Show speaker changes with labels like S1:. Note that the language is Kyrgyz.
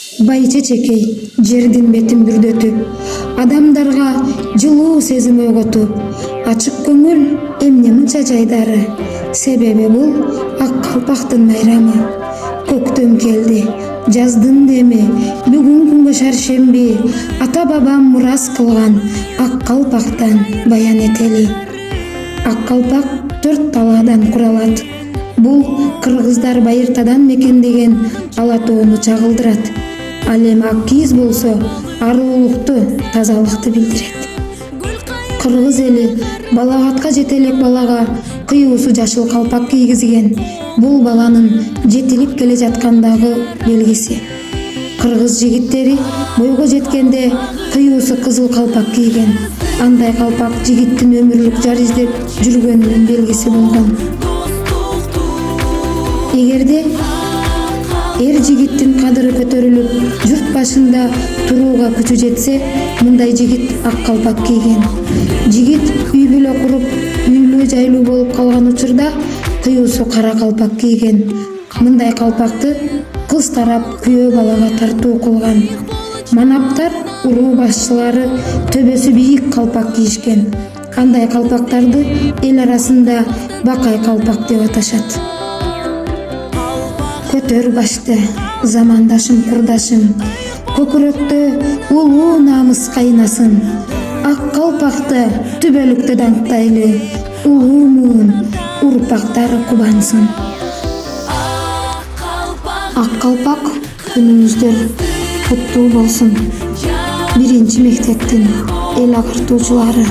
S1: Бай чечекей жердин бетин бүрдөтүп, адамдарга жылуу сезим ойготуп, ачык көңүл эмне мынча жайдары? Себеби бул ак калпактын майрамы. Көктөм келди, жаздын деми, бүгүн күнгө шаршемби, ата бабам мурас кылган ак калпактан баян этели. Ак калпак 4 талаадан куралат. Бул кыргыздар байыртадан мекендеген ала тоону чагылдырат. Ал эми ак кийиз болсо арулукту, тазалыкты билдирет. Кыргыз эли балагатка жете элек балага кыюусу жашыл калпак кийгизген. Бул баланын жетилип келе жаткандагы белгиси. Кыргыз жигиттери бойго жеткенде кыюусу кызыл калпак кийген. Андай калпак жигиттин өмүрлүк жар издеп жүргөнүнүн белгиси болгон. Эгерде эр жигиттин кадыры көтөрүлүп, журт башында турууга күчү жетсе, мындай жигит ак калпак кийген. Жигит үй бүлө куруп, үйлүү жайлуу болуп калган учурда кыюусу кара калпак кийген. Мындай калпакты кыз тарап күйөө балага тартуу кылган. Манаптар уруу башчылары төбөсү бийик калпак кийишкен. Андай калпактарды эл арасында бакай калпак деп аташат. Көтөр башты, замандашым курдашым, көкүрөктө улуу намыс кайнасын. Ак калпакты түбөлүктө даңктайлы, улуу муун урпактары кубансын. Ак калпак күнүңүздөр куттуу болсун. 1-мектептин эл агартуучулары.